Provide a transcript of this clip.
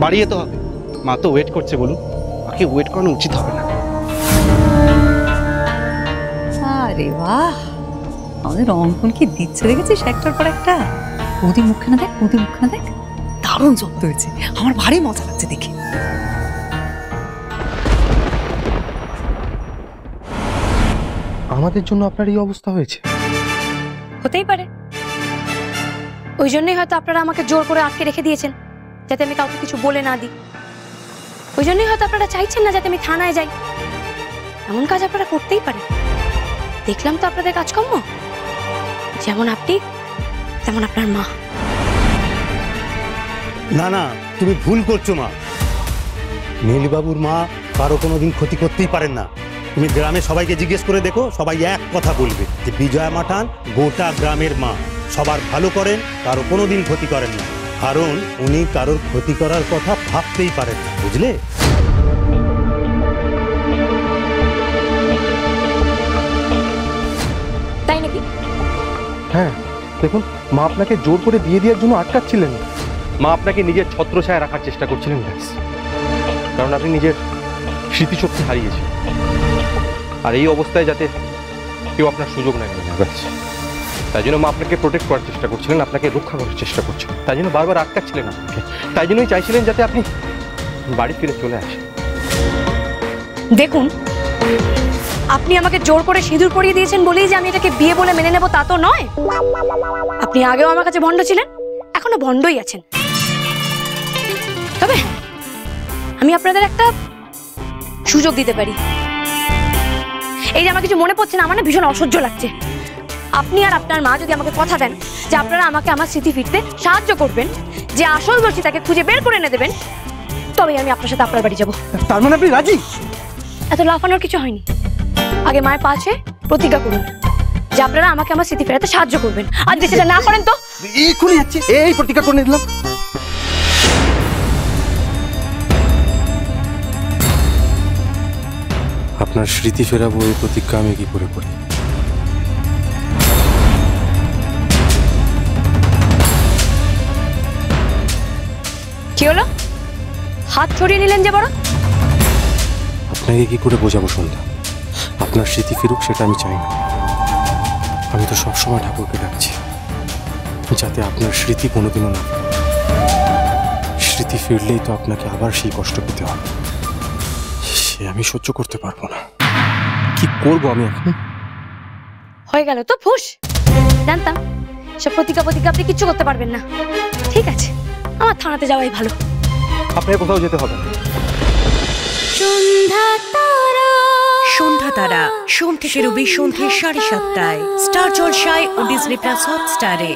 বাড়িয়ে তো হবে, মা তো ওয়েট করছে, বলুন মাকে ওয়েট করানো উচিত হবে না। আরে বাহ, আমাদের অঙ্কন কি দিচ্ছে দেখেছিস একটার পর একটা। বৌদি মুখখানা দেখ, বৌদি মুখখানা দেখ, দারুণ জব্দ হয়েছে, আমার ভারী মজা লাগছে দেখে। আমাদের জন্য আপনার এই অবস্থা হয়েছে? হতেই পারে, ওই জন্যই হয়তো আপনারা আমাকে জোর করে আটকে রেখে দিয়েছেন, যাতে আমি কাউকে কিছু বলে না দিই। ওই জন্যই হয়তো আপনারা চাইছেন না যাতে আমি থানায় যাই। এমন কাজ আপনারা করতেই পারেন, দেখলাম তো আপনাদের কাজকর্ম। যেমন আপনি, তেমন আপনার মা। না না, তুমি ভুল করছো মা। নীলবাবুর মা কারো কোনোদিন ক্ষতি করতেই পারেন না। তুমি গ্রামে সবাইকে জিজ্ঞেস করে দেখো, সবাই এক কথা বলবে যে বিজয়া মাঠান গোটা গ্রামের মা, সবার ভালো করেন, কারো কোনোদিন ক্ষতি করেন না। কারণ উনি কারোর ক্ষতি করার কথা ভাবতেই পারেন না, বুঝলে? তাই নাকি? হ্যাঁ, দেখুন মা আপনাকে জোর করে বিয়ে দেওয়ার জন্য আটকাচ্ছিলেন। মা আপনাকে নিজের ছত্রছায়া রাখার চেষ্টা করছিলেন, কারণ আপনি নিজের স্মৃতিশক্তি হারিয়েছেন। আর এই অবস্থায় যাতে কেউ আপনার সুযোগ নেয় না, ব্যাস তাই জন্য মা আপনাকে প্রোটেক্ট করার চেষ্টা করছিলেন, আপনাকে রক্ষা করার চেষ্টা করছিলেন। তাই জন্য বারবার আটকাচ্ছিলেন আপনাকে। তাই জন্যই চাইছিলেন যাতে আপনি বাড়ি ফিরে চলে আসেন। দেখুন, আপনি আমাকে জোর করে সিঁদুর পরিয়ে দিয়েছেন বলেই যে আমি এটাকে বিয়ে বলে মেনে নেব তা তো নয়। আপনি আগেও আমার কাছে ভণ্ড ছিলেন, এখনো ভণ্ডই আছেন। তবে আমি আপনাদের একটা সুযোগ দিতে পারি। এই যে আমার কিছু মনে পড়ছে না, আমার না ভীষণ অসহ্য লাগছে। আপনি আর আপনার মা যদি আমাকে কথা দেন যে আপনারা আমাকে আমার স্মৃতি ফিরতে সাহায্য করবেন, যে আসল দোষী তাকে খুঁজে বের করে এনে দেবেন, তবেই আমি আপনার সাথে আপনার বাড়ি যাব। তার মানে আপনি রাজি? এত লাফানোর কিছু হয়নি। আগে মায়ের পাশে প্রতিজ্ঞা করুন যে আপনারা আমাকে আমার স্মৃতি ফেরাতে সাহায্য করবেন। আর যদি সেটা না করেন তো এক্ষুনি যাচ্ছে, এই প্রতিজ্ঞা করে দিলাম। আপনার স্মৃতি ফেরাবো, এই প্রতিজ্ঞা আমি কি করে করি? কি হলো? হাত ছড়িয়ে নিলেন যে বড়। আপনাকে কি করে বোঝাবো সন্ধ্যা? আপনার স্মৃতি ফিরুক সেটা আমি চাই না। আমি তো সবসময় ঠাকুরকে ডাকছি যাতে আপনার স্মৃতি কোনোদিনও না ফেরে। স্মৃতি ফিরলেই তো আপনাকে আবার সেই কষ্ট পেতে হবে, সে আমি সহ্য করতে পারবো না। কি করবো আমি এখন? হয়ে গেল তো ফুস। জানতাম সব প্রতিজ্ঞা আপনি কিচ্ছু করতে পারবেন না। ঠিক আছে, আমার থানাতে যাওয়াই ভালো। আপনাকে কোথাও যেতে হবে না। সন্ধ্যা তারা সোম থেকে রবি সন্ধ্যে 7:30টায় স্টার জলসায় ও ডিজনি প্লাস হটস্টারে।